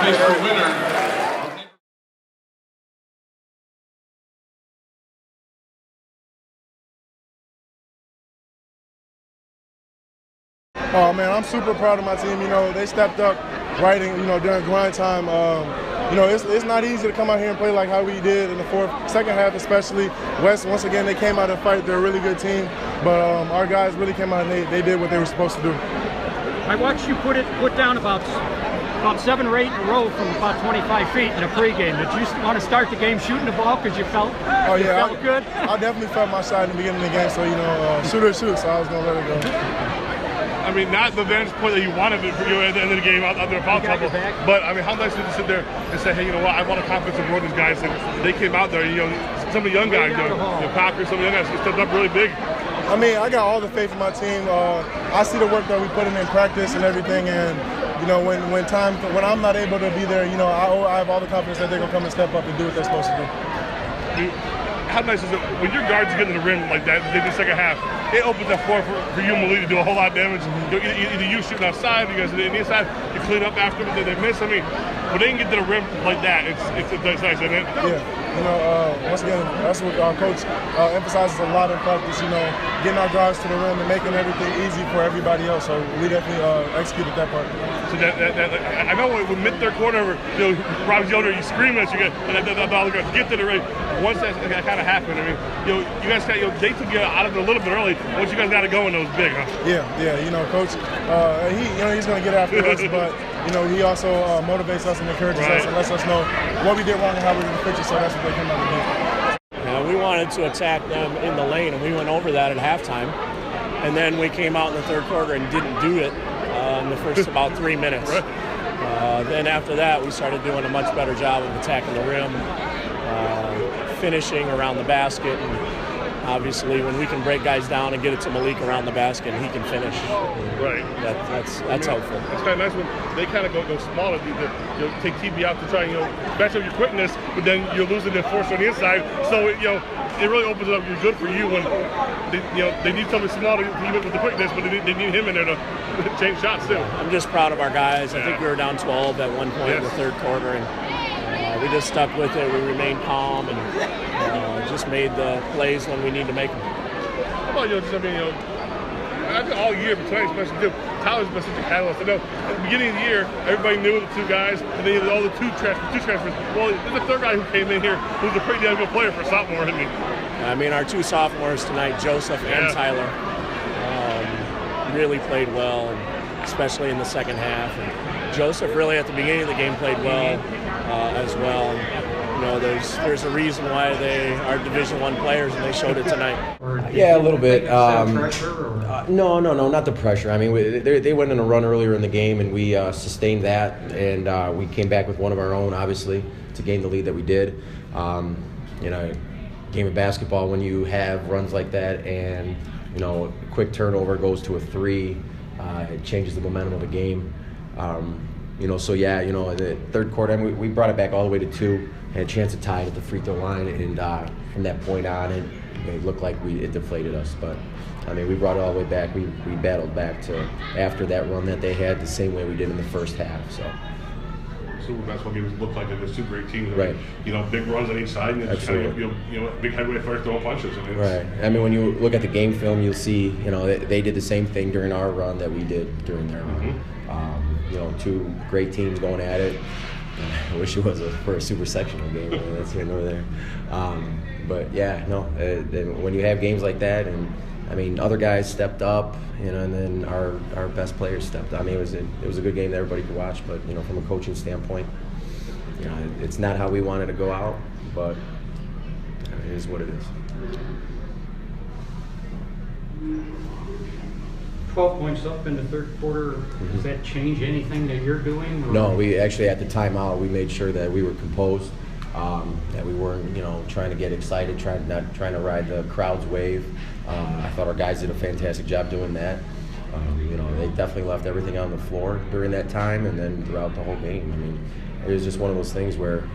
race for winner. Oh man, I'm super proud of my team. You know, they stepped up right in, during grind time. It's not easy to come out here and play like how we did in the second half especially. West, once again, they came out and fight. They're a really good team, but our guys really came out and they did what they were supposed to do. I watched you put down about 7 or 8 in a row from about 25 feet in a pregame. Did you want to start the game shooting the ball because you felt good? I definitely felt my shot in the beginning of the game, so shoot or shoot, so I was going to let it go. I mean, not the vantage point that you wanted for you at the end of the game out there foul trouble. But I mean, how nice is it to sit there and say, hey, you know what? I want a confidence of these guys. And they came out there. Some of the young guys, Cocker, some of the young guys, stepped up really big. I mean, I got all the faith in my team. I see the work that we put in practice and everything. And when I'm not able to be there, I have all the confidence that they're gonna come and step up and do what they're supposed to do. How nice is it when your guards get in the rim like that in the second half? It opens that floor for you and Malik to do a whole lot of damage. Either you shooting outside, you guys on the inside, you clean up after they miss. I mean, when they can get to the rim like that, it's nice, isn't it? Yeah. Once again, that's what our coach emphasizes a lot in practice. Getting our guards to the rim and making everything easy for everybody else. So we definitely executed that part. So I know when mid-third quarter, Robbie's yelling, you scream at you guys, and that all the guys get to the rim. Once that kind of happened, I mean, you guys they took you out of it a little bit early. Once you guys got it going, it was big, huh? Yeah. Coach, he's going to get after us, but he also motivates us and encourages us and lets us know what we did wrong and how we're going to fix it. So that's what they came out to do. We wanted to attack them in the lane, and we went over that at halftime. And then we came out in the third quarter and didn't do it in the first about 3 minutes. Then after that, we started doing a much better job of attacking the rim, finishing around the basket. And obviously, when we can break guys down and get it to Malik around the basket, and he can finish. That's helpful. It's kind of nice when they kind of go smaller. You'll take TB out to try and match up your quickness, but then you're losing the force on the inside. So it really opens up. You're good for you when they need something smaller to keep it with the quickness, but they need him in there to change shots too. I'm just proud of our guys. I think we were down 12 at one point in the third quarter, and we just stuck with it. We remained calm and just made the plays when we need to make them. How about I think all year, but tonight especially too, Tyler's been such a catalyst. I know at the beginning of the year, everybody knew the 2 guys, and then all the two transfers. Well, there's a third guy who came in here who's a pretty damn good player for a sophomore, isn't he? I mean, our 2 sophomores tonight, Joseph and Tyler, really played well, especially in the second half. And Joseph really at the beginning of the game played well as well. There's a reason why they are Division I players, and they showed it tonight. Yeah, a little bit. No, not the pressure. I mean, they went on a run earlier in the game, and we sustained that, and we came back with one of our own, obviously, to gain the lead that we did. Game of basketball, when you have runs like that, and a quick turnover goes to a 3, it changes the momentum of the game. In the third quarter, I mean, we brought it back all the way to 2, had a chance to tie it at the free throw line, and from that point on, it looked like it deflated us. But I mean, we brought it all the way back. We battled back to after that run that they had, the same way we did in the first half. So. Super basketball games look like they're 2 great teams. Right. Big runs on each side, and just kind of, big heavyweight first throwing punches. Right. I mean, when you look at the game film, you'll see, they did the same thing during our run that we did during their run. 2 great teams going at it. I wish it was for a super sectional game. That's here nor there. When you have games like that, and I mean, other guys stepped up, and then our best players stepped up. I mean, it was a good game that everybody could watch, but from a coaching standpoint, it's not how we wanted to go out, but it is what it is. 12 points up in the third quarter. Does that change anything that you're doing? Or? No, we actually at the timeout we made sure that we were composed, that we weren't trying to get excited, not trying to ride the crowd's wave. I thought our guys did a fantastic job doing that. They definitely left everything on the floor during that time, and then throughout the whole game. I mean, it was just one of those things where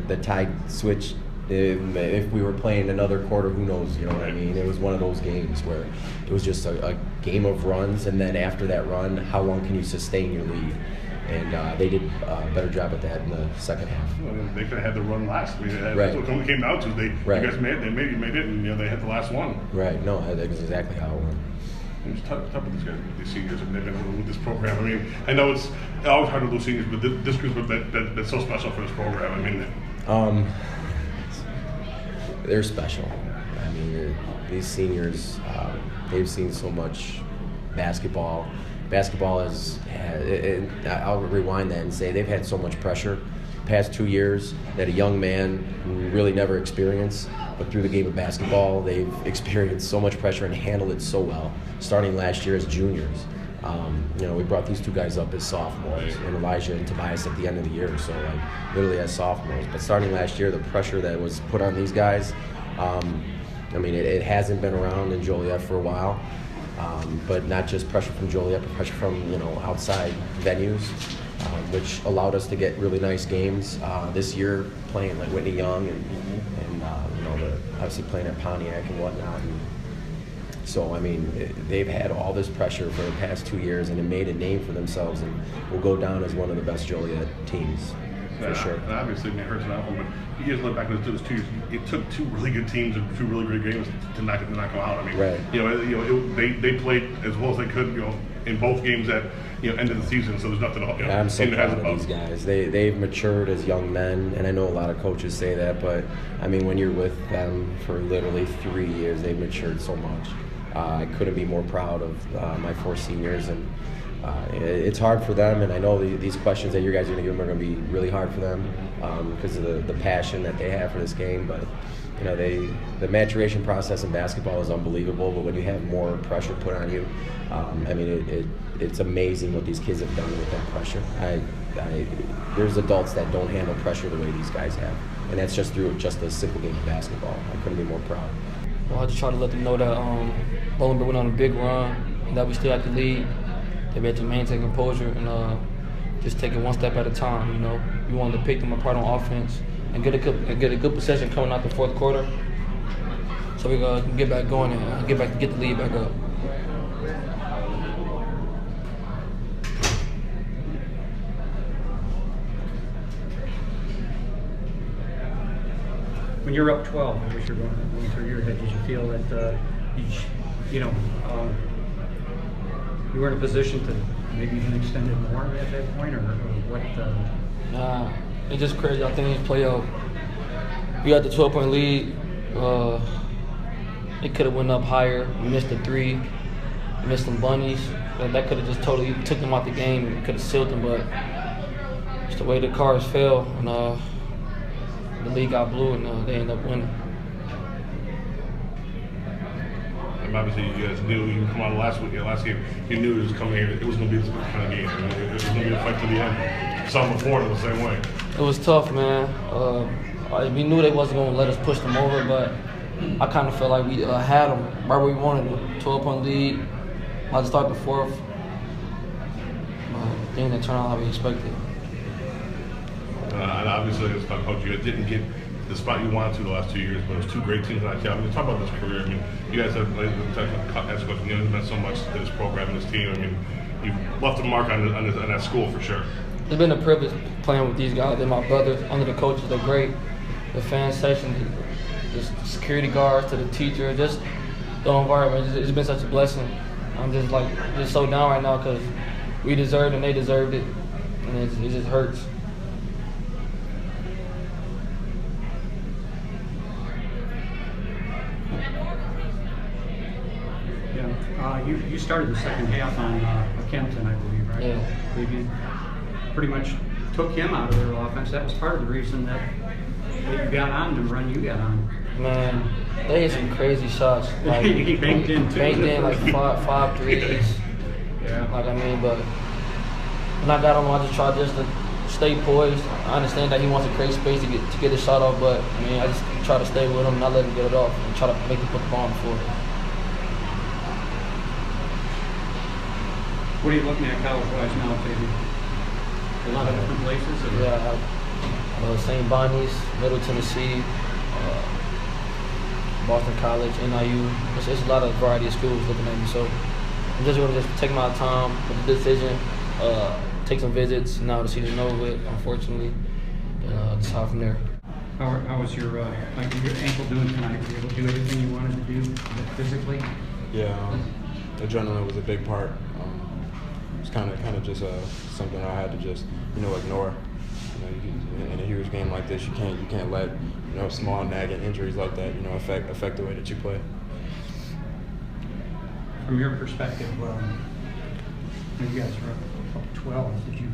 the tide switched. If we were playing another quarter, who knows, what I mean? It was one of those games where it was just a game of runs, and then after that run, how long can you sustain your lead? And they did a better job at that in the second half. Well, they could have had the run last. I mean, Right. That's what it came down to. You guys made it, and they had the last one. Right. No, that's exactly how it went. It's tough with these guys, with these seniors, and they've been with this program. I mean, I know it's always hard to lose seniors, but this group that's so special for this program. I mean, they're special. I mean, these seniors, they've seen so much basketball. Basketball I'll rewind that and say they've had so much pressure the past 2 years that a young man really never experienced. But through the game of basketball, they've experienced so much pressure and handled it so well. Starting last year as juniors, we brought these two guys up as sophomores, and Elijah and Tobias at the end of the year, so like literally as sophomores. But starting last year, the pressure that was put on these guys, it hasn't been around in Joliet for a while. But not just pressure from Joliet, but pressure from outside venues, which allowed us to get really nice games this year, playing like Whitney Young and obviously playing at Pontiac and whatnot. And so they've had all this pressure for the past 2 years, and it made a name for themselves, and will go down as one of the best Joliet teams for sure. And obviously, it hurts an awful, but you guys look back at those 2 years. It took 2 really good teams and 2 really great games to knock them out. I mean, right. They played as well as they could, in both games at end of the season. So there's nothing. I'm so proud of these guys. They've matured as young men, and I know a lot of coaches say that, but when you're with them for literally 3 years, they've matured so much. I couldn't be more proud of my 4 seniors, and it's hard for them, and I know these questions that you guys are going to give them are going to be really hard for them because of the passion that they have for this game. But the maturation process in basketball is unbelievable. But when you have more pressure put on you, it's amazing what these kids have done with that pressure. There's adults that don't handle pressure the way these guys have, and that's just through a simple game of basketball. I couldn't be more proud. Well, I just try to let them know that Bolingbrook went on a big run, and that we still have to lead. They had to maintain composure and just take it one step at a time. We wanted to pick them apart on offense and get a good possession coming out the fourth quarter, so we can get back going and get the lead back up. When you're up 12, what was going through your head? Did you feel that you were in a position to maybe even extend it more at that point, or what? Nah, it's just crazy. I think each playoff, we got the 12-point lead. It could have went up higher. We missed the 3, missed some bunnies. That could have just totally took them out the game. It could have sealed them, but it's the way the cards fell, and the league got blue, and they ended up winning. Obviously, you guys knew you come out of last game. You knew it was coming here. It was going to be this kind of game. It was going to be a fight to the end. Saw them before the same way. It was tough, man. We knew they wasn't going to let us push them over, but I kind of felt like we had them right where we wanted them. 12-point lead. I had to start the fourth. Things that turned out how we expected. And obviously, as a coach, you didn't get the spot you wanted to the last 2 years, but it was 2 great teams last year. Talk about this career. You guys have, as coach, meant so much to this program and this team. You've left a mark on that school for sure. It's been a privilege playing with these guys. They're my brothers. Under the coaches, they're great. The fan section, the security guards, to the teacher, just the environment. It's been such a blessing. I'm just so down right now because we deserved and they deserved it, and it just hurts. You started the second half on Kempton, I believe, right? Yeah. You pretty much took him out of their offense. That was part of the reason that you got on the run you got on. Man, they hit some crazy shots. Like, he banked in too. Banked in like five threes. Yeah. But when I got him, I just tried to stay poised. I understand that he wants to create space to get his shot off, but I just try to stay with him, not let him get it off, and try to make him put the ball on the floor. What are you looking at college-wise now, Davey? A lot of different places? Or? Yeah, St. Bonnie's, Middle Tennessee, Boston College, NIU. It's a lot of variety of schools looking at me. So I'm just going to take my time with the decision, take take some visits. Now the season's over with, unfortunately. And just hop from there. How was your ankle doing tonight? Were you able to do everything you wanted to do physically? Yeah, adrenaline was a big part. It's kind of just something I had to just ignore. In a huge game like this, you can't let small nagging injuries like that affect the way that you play. From your perspective, you guys are up 12. Did you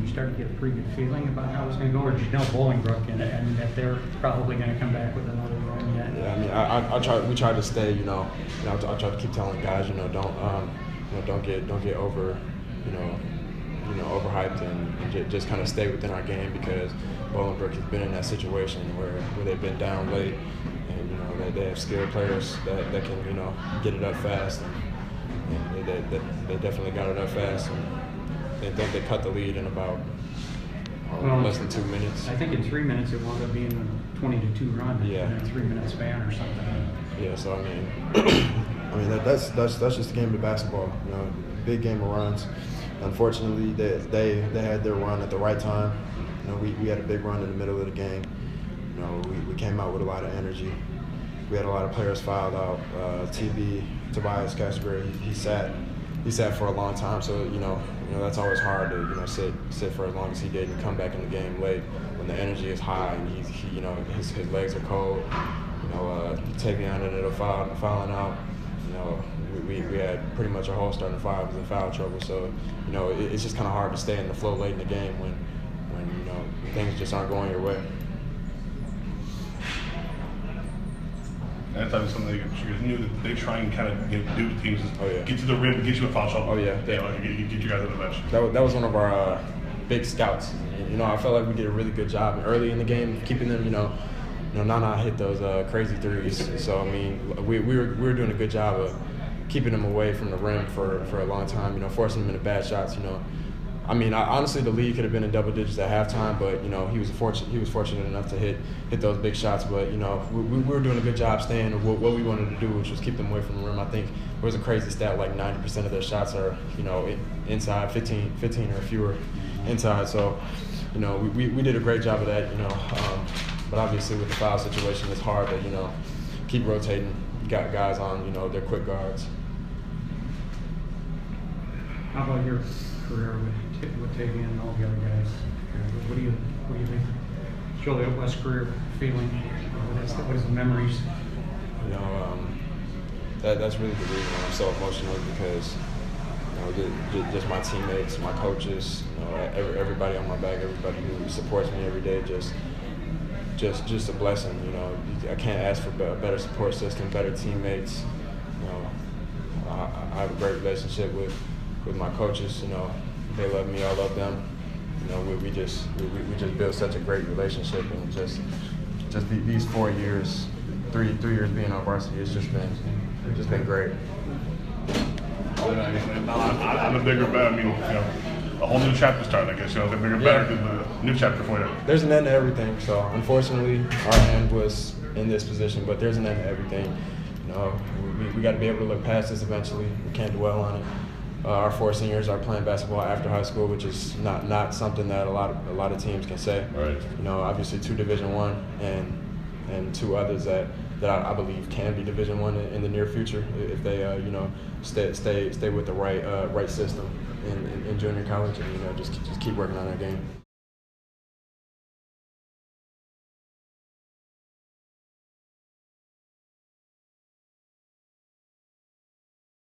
start to get a pretty good feeling about how it was going to go, or did you know Bolingbrook and that they're probably going to come back with another run yet? Yeah, I mean, we tried to stay. I tried to keep telling guys, don't get over, overhyped and just kind of stay within our game, because Bolingbrook has been in that situation where they've been down late, and they have skilled players that can get it up fast, and they definitely got it up fast, and they cut the lead in about less than 2 minutes. I think in 3 minutes it wound up being a 20-2 run. Yeah. In a 3-minute span or something. Yeah. So I mean, that's just the game of basketball. Big game of runs. Unfortunately, they had their run at the right time. We had a big run in the middle of the game. We came out with a lot of energy. We had a lot of players fouled out. Tobias Casper, he sat for a long time. So that's always hard to sit for as long as he did and come back in the game late when the energy is high and his legs are cold. Tavion ended up fouling out. We had pretty much our whole starting five was in foul trouble. So it's just kind of hard to stay in the flow late in the game when things just aren't going your way. And I thought it was something that knew that they try and kind of do with teams is get to the rim, get you in foul trouble. Oh yeah, get you guys on the bench. That was one of our big scouts. I felt like we did a really good job early in the game keeping them. Nana hit those crazy threes. So I mean, we were doing a good job of keeping them away from the rim for a long time. Forcing them into bad shots. I mean, honestly, the lead could have been in double digits at halftime, but he was fortunate enough to hit those big shots. But we were doing a good job staying what we wanted to do, which was keep them away from the rim. I think it was a crazy stat, like 90% of their shots are inside, 15 or fewer inside. So we did a great job of that. But obviously with the foul situation, it's hard to keep rotating. You got guys on their quick guards. How about your career with Tavian and all the other guys? What do you think? Joliet West career feeling? What is the memories? That's really the reason why I'm so emotional, because just my teammates, my coaches, everybody on my back, everybody who supports me every day, just a blessing. I can't ask for a better support system, better teammates. I have a great relationship with my coaches. They love me, I love them. We just built such a great relationship, and just these 4 years, three years being on varsity, it's just been great. I'm a bigger bet. I mean, a whole new chapter starting. I guess the bigger better than the new chapter for you. There's an end to everything. So unfortunately, our end was in this position, but there's an end to everything. We got to be able to look past this eventually. We can't dwell on it. Our 4 seniors are playing basketball after high school, which is not something that a lot of teams can say. Right. Obviously 2 Division I and 2 others that I believe can be Division I in the near future if they stay with the right system in junior college, and just keep working on their game.